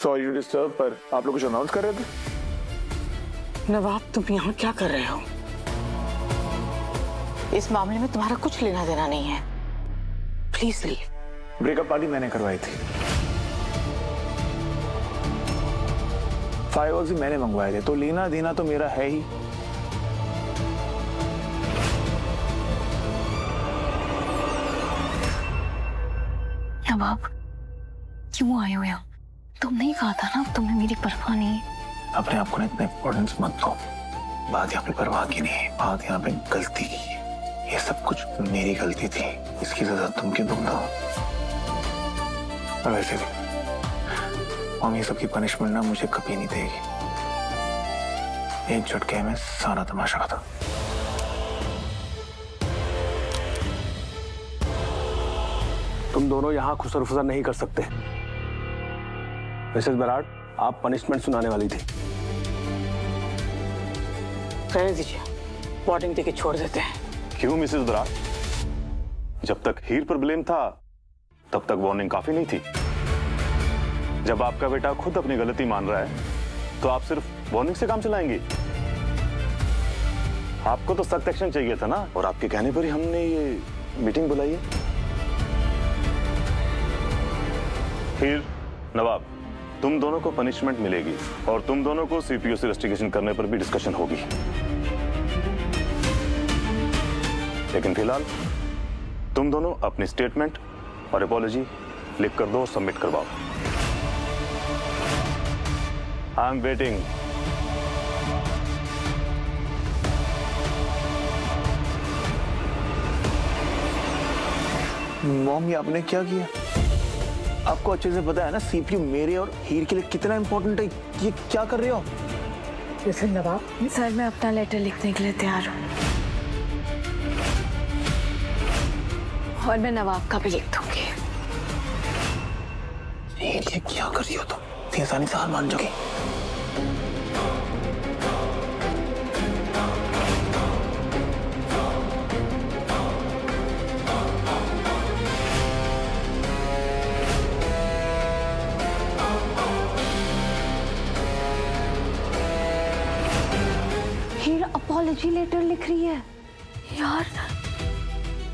Sorry to disturb, पर आप लोग कुछ अनाउंस कर रहे थे? नवाब, तुम यहाँ क्या कर रहे हो? इस मामले में तुम्हारा कुछ लेना देना नहीं है। Please leave. ब्रेकअप पार्टी मैंने करवाई थी, फायरवर्क्स भी मैंने मंगवाए थे, तो लेना देना तो मेरा है ही। नवाब, क्यों आए हो यहाँ? तुमने ही कहा था ना तुम्हें मेरी परवाह नहीं है। अपने आप को ना इतना इम्पोर्टेंस मत दो। बात यहाँ पे परवाह की नहीं है, बात यहाँ पे गलती की है। ये सब कुछ मेरी गलती थी, इसकी सजा तुम क्यों तुम दो? और वैसे भी मम्मी ये सब की पनिशमेंट ना मुझे कभी नहीं देगी। एक झटके में सारा तमाशा खत्म। तुम दोनों यहाँ खुसर फुसर नहीं कर सकते। मिसेस बराड़, आप पनिशमेंट सुनाने वाली थी। रहने दीजिए, वार्निंग देके छोड़ देते हैं। क्यों मिसेस बराड़? जब तक हीर पर ब्लेम था तब तक वार्निंग काफी नहीं थी। जब आपका बेटा खुद अपनी गलती मान रहा है तो आप सिर्फ वार्निंग से काम चलाएंगी? आपको तो सख्त एक्शन चाहिए था ना, और आपके कहने पर ही हमने ये मीटिंग बुलाई है। हीर, नवाब, तुम दोनों को पनिशमेंट मिलेगी और तुम दोनों को सीपीयू से इन्वेस्टिगेशन करने पर भी डिस्कशन होगी। लेकिन फिलहाल तुम दोनों अपनी स्टेटमेंट और अपॉलॉजी लिख कर दो और सबमिट करवाओ। I am waiting. मॉम, ये आपने क्या किया? आपको अच्छे से पता है ना सीपीयू मेरे और हीर के लिए कितना इंपॉर्टेंट है। ये क्या कर रहे हो? जैसे नवाब, सर, मैं अपना लेटर लिखने के लिए तैयार हूँ और मैं नवाब का भी लिख दूंगी। ये क्या कर रही हो तुम? इतनी आसानी से हार मान जाओगी? अपॉलॉजी लेटर लिख रही है। यार,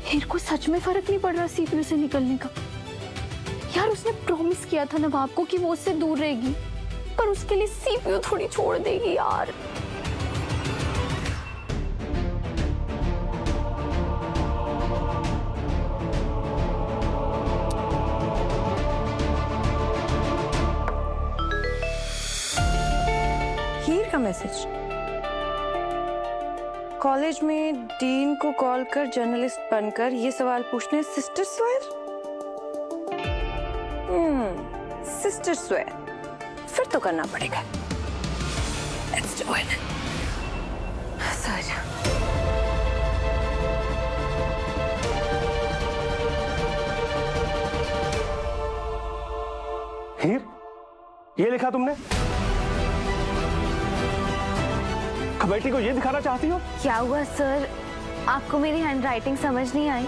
हीर को सच में फर्क नहीं पड़ रहा सीपीयू से निकलने का। यार, उसने प्रॉमिस किया था नवाब को कि वो उससे दूर रहेगी, पर उसके लिए सीपीयू थोड़ी छोड़ देगी यार। हीर का मैसेज। कॉलेज में डीन को कॉल कर जर्नलिस्ट बनकर ये सवाल पूछने सिस्टर स्वेयर। सिस्टर स्वेयर, फिर तो करना पड़ेगा। Let's do it. सर, हीर, ये लिखा तुमने? बेटी को ये दिखाना चाहती हो? क्या हुआ सर, आपको मेरी हैंडराइटिंग समझ नहीं आई?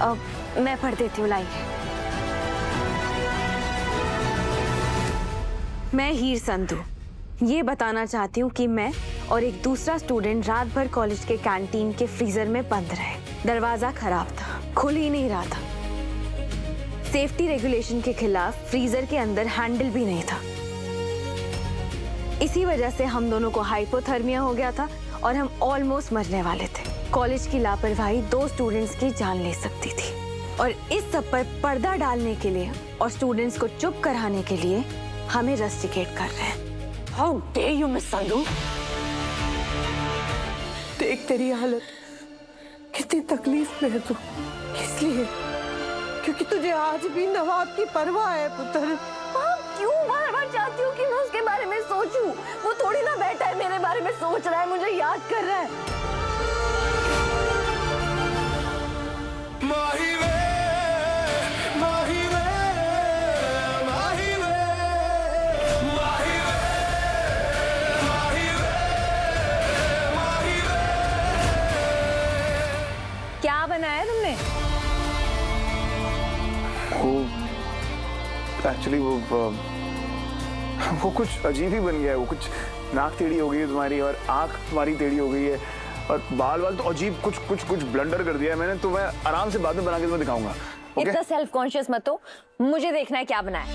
अब मैं पढ़ देती हूँ, लाइए। मैं हीर संधू ये बताना चाहती हूँ कि मैं और एक दूसरा स्टूडेंट रात भर कॉलेज के कैंटीन के फ्रीजर में बंद रहे। दरवाजा खराब था, खुल ही नहीं रहा था। सेफ्टी रेगुलेशन के खिलाफ फ्रीजर के अंदर हैंडल भी नहीं था। इसी वजह से हम दोनों को हाइपोथर्मिया हो गया था और हम ऑलमोस्ट मरने वाले थे। कॉलेज की लापरवाही 2 स्टूडेंट्स की जान ले सकती थी, और इस सब पर पर्दा डालने के लिए और स्टूडेंट्स को चुप कराने के लिए हमें रस्टिकेट कर रहे हैं। How dare you miss Sandhu. देख तेरी हालत, कितनी तकलीफ में है तू। इसलिए क्योंकि तुझे आज भी नवाब की परवाह है पुत्र। क्यों बार-बार चाहती हूँ कि मैं उसके बारे में सोचूं? वो थोड़ी ना बैठा है मेरे बारे में सोच रहा है, मुझे याद कर रहा है। क्या बनाया तुमने? एक्चुअली वो वो कुछ अजीब ही बन गया है। वो कुछ नाक टेढ़ी हो गई है तुम्हारी और आंख तुम्हारी टेढ़ी हो गई है और बाल तो अजीब कुछ ब्लंडर कर दिया है मैंने। तो मैं आराम से बाद में बना के तुम्हें दिखाऊंगा। ओके? इतना सेल्फ कॉन्शियस मत हो, मुझे देखना है क्या बनाया।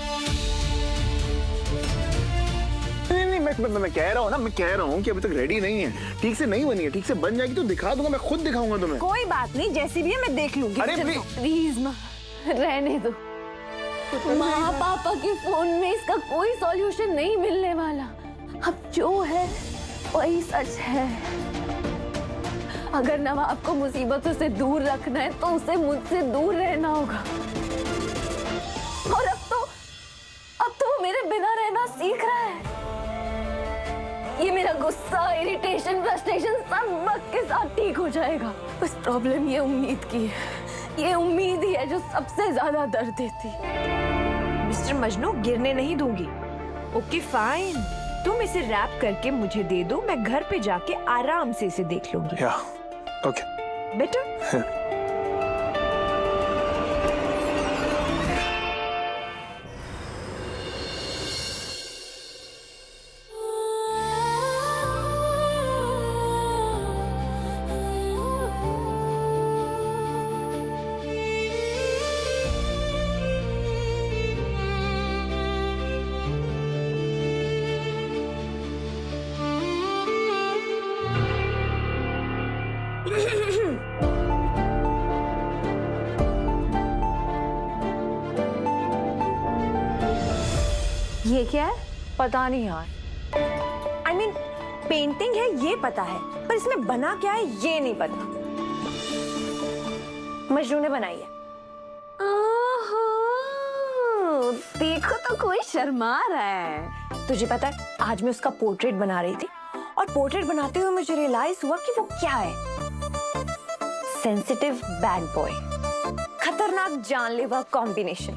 नहीं, मैं कह रहा हूँ ना, मैं कह रहा हूँ कि अभी तक रेडी नहीं है, ठीक से नहीं बनी है। ठीक से बन जाएगी तो दिखा दूंगा, मैं खुद दिखाऊंगा तुम्हें। कोई बात नहीं, जैसी भी है मैं देख लूंगी। अरे प्लीज माँ, रहने दो। माँ पापा के फोन में इसका कोई सॉल्यूशन नहीं मिलने वाला। अब जो है वही सच है। अगर नवाब को मुसीबतों से दूर रखना है तो उसे मुझसे दूर रहना होगा। और अब तो वो मेरे बिना रहना सीख रहा है। ये मेरा गुस्सा, इरिटेशन, फ्रस्ट्रेशन सब वक्त के साथ ठीक हो जाएगा। बस प्रॉब्लम ये उम्मीद की है। ये उम्मीद ही है जो सबसे ज्यादा दर्द देती है। मिस्टर मजनू, गिरने नहीं दूंगी। ओके फाइन, तुम इसे रैप करके मुझे दे दो, मैं घर पे जाके आराम से इसे देख लूंगी। या ओके बेटर। ये क्या है? पता नहीं यार। I mean, पेंटिंग है ये पता है, पर इसमें बना क्या है ये नहीं पता। मजनू ने बनाई है। ओहो, देखो तो कोई शर्मा रहा है। तुझे पता है, आज मैं उसका पोर्ट्रेट बना रही थी और पोर्ट्रेट बनाते हुए मुझे रियलाइज हुआ कि वो क्या है। सेंसिटिव बैड बॉय, खतरनाक जानलेवा कॉम्बिनेशन।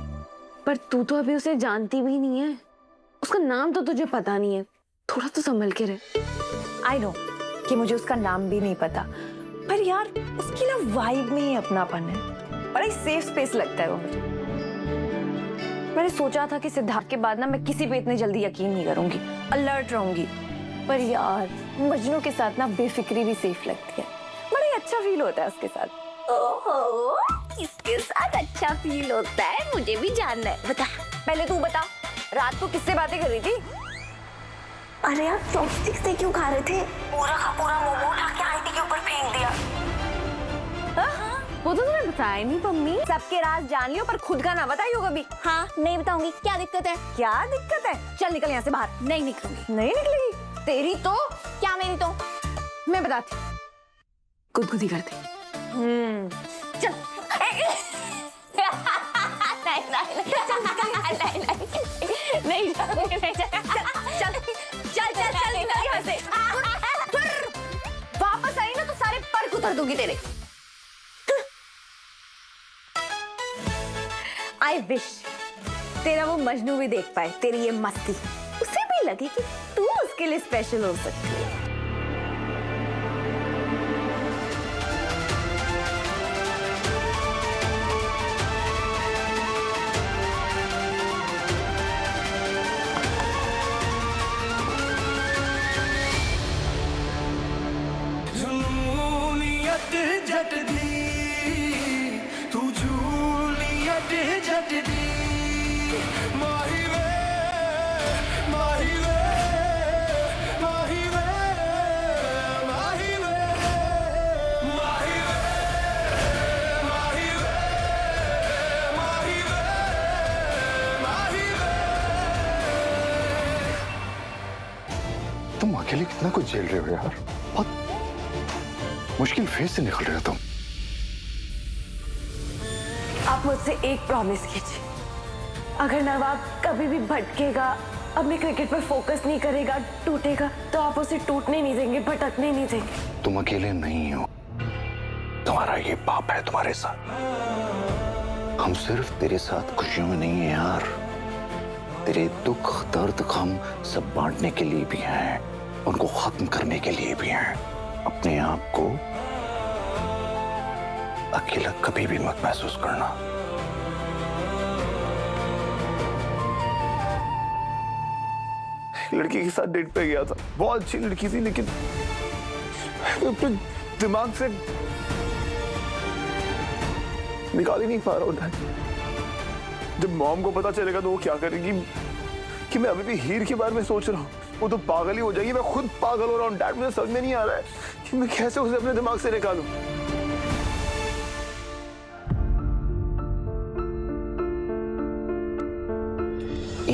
पर तू तो अभी उसे जानती भी नहीं है। उसका नाम तो तुझे पता नहीं है। थोड़ा तो संभल के रहे। आई नो कि मुझे उसका नाम भी नहीं पता, पर यार उसकी ना वाइब में ही अपनापन है। बड़ा ही सेफ स्पेस लगता है वो मुझे। मैंने सोचा था कि सिद्धार्थ के बाद ना मैं किसी पे इतने जल्दी यकीन नहीं करूंगी, अलर्ट रहूंगी। पर यार मजनू के साथ ना बेफिक्री भी सेफ लगती है। बड़ा ही अच्छा फील होता है उसके साथ। ओहो, किसके साथ अच्छा फील होता है मुझे भी जानना है। बता। पहले तू बता, रात को किससे बातें कर रही थी? अरे आप चॉपस्टिक से क्यों खा रहे थे? पूरा का पूरा मोमो उठा के आंटी के ऊपर फेंक दिया। वो तो तुम्हें बताया नहीं मम्मी। सबके राज जान लियो पर खुद का ना बताइयो कभी। हाँ नहीं बताऊंगी। क्या दिक्कत है? क्या दिक्कत है? चल निकल यहाँ से बाहर। नहीं निकलूंगी। नहीं निकलेगी? तेरी तो क्या मेरी तो? मैं बताती। गुदगुदी करते। चल नहीं चल निकल यहाँ से। वापस आई ना तो सारे पर उतर दूंगी तेरे। आई विश तेरा वो मजनू भी देख पाए तेरी ये मस्ती। उसे भी लगे कि तू उसके लिए स्पेशल हो सकती है। तुम अकेले कितना कुछ झेल रहे हो यार। बहुत मुश्किल फेज से निकल रहे हो तुम। आप मुझसे एक प्रॉमिस कीजिए, अगर नवाब कभी भी भटकेगा, अपने क्रिकेट पर फोकस नहीं करेगा, टूटेगा, तो आप उसे टूटने नहीं देंगे, भटकने नहीं देंगे। तुम अकेले नहीं हो, तुम्हारा ये पाप है तुम्हारे साथ। हम सिर्फ तेरे साथ खुशियों में नहीं है यार, तेरे दुख दर्द गम सब बांटने के लिए भी हैं, उनको खत्म करने के लिए भी हैं। अपने आप को अकेला कभी भी मत महसूस करना। लड़की के साथ डेट पे गया था, बहुत अच्छी लड़की थी, लेकिन अपने दिमाग से निकाल ही नहीं पा रहा हूँ डैड। जब मॉम को पता चलेगा तो वो क्या करेगी कि मैं अभी भी हीर के बारे में सोच रहा हूँ। वो तो पागल ही हो जाएगी, मैं खुद पागल हो रहा हूँ डैड। मुझे समझ में नहीं आ रहा है कि मैं कैसे उसे अपने दिमाग से निकालूं।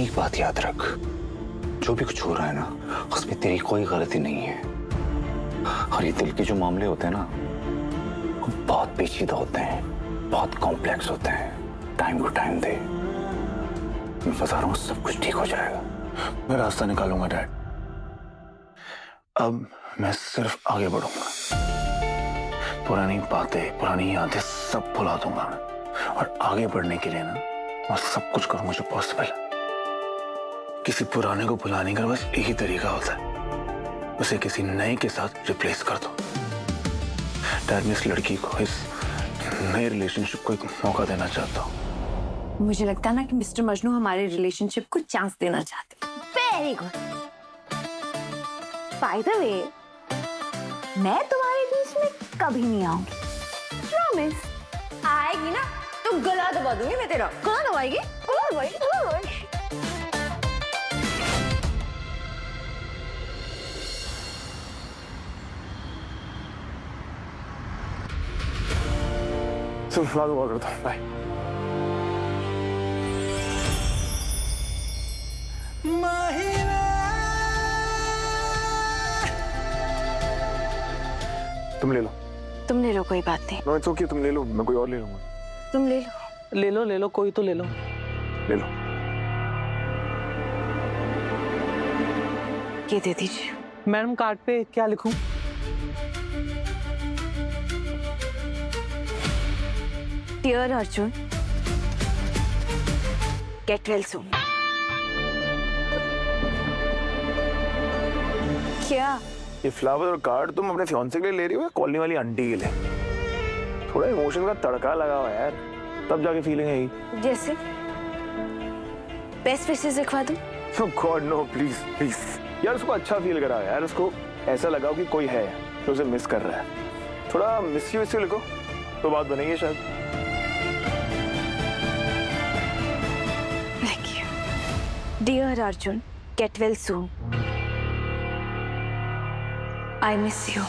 एक बात याद रख, जो भी कुछ हो रहा है ना, उसमें तेरी कोई गलती नहीं है। और ये दिल के जो मामले होते हैं ना, वो बहुत पेचीदा होते हैं, बहुत कॉम्प्लेक्स होते हैं। टाइम को टाइम दे, मैं बता रहा हूँ सब कुछ ठीक हो जाएगा। मैं रास्ता निकालूंगा डैड। अब मैं सिर्फ आगे बढ़ूंगा, पुरानी बातें, पुरानी यादें सब भुला दूंगा। और आगे बढ़ने के लिए ना मैं सब कुछ करूंगा जो पॉसिबल है। किसी पुराने को भुलाने का बस एक ही तरीका होता है, उसे किसी नए के साथ रिप्लेस कर दो। डैड, मैं इस लड़की को, इस नए रिलेशनशिप को एक मौका देना चाहता हूँ। मुझे लगता है ना कि मिस्टर मजनू हमारे रिलेशनशिप को चांस देना चाहते हैं। Very good. By the way, मैं तुम्हारे बीच में कभी नहीं आऊंगी, प्रॉमिस। आएगी ना तो गला दबा दूंगी मैं तेरा। गला दबाएगी? गला दबाएगी, गला दबाएगी। सिर्फ बाद में करता हूँ। बाय। तुम ले लो। तुम ले लो, कोई बात नहीं। नो इट्स ओके, तुम ले लो, मैं कोई और ले लूंगा। तुम ले लो। ले लो, कोई तो ले लो। ले लो। ये दे दीजिए। मैडम कार्ड पे क्या लिखूं? Dear Arjun, get well soon. क्या? ये फ्लावर और कार्ड तुम अपने फियांसे के लिए ले रही हो या कॉलोनी वाली आंटी के लिए? थोड़ा इमोशन का तड़का लगा हुआ है यार, तब जाके फीलिंग आएगी। जैसे बेस्ट विशेस लिखवा दूं? No God no, please please यार, उसको अच्छा फील कराओ यार। उसको ऐसा लगाओ कि कोई है जो उसे मिस कर रहा है। थोड़ा मिस यू लिखो तो बात बनेगी शायद। Thank you. Dear Arjun, get well soon. I miss you.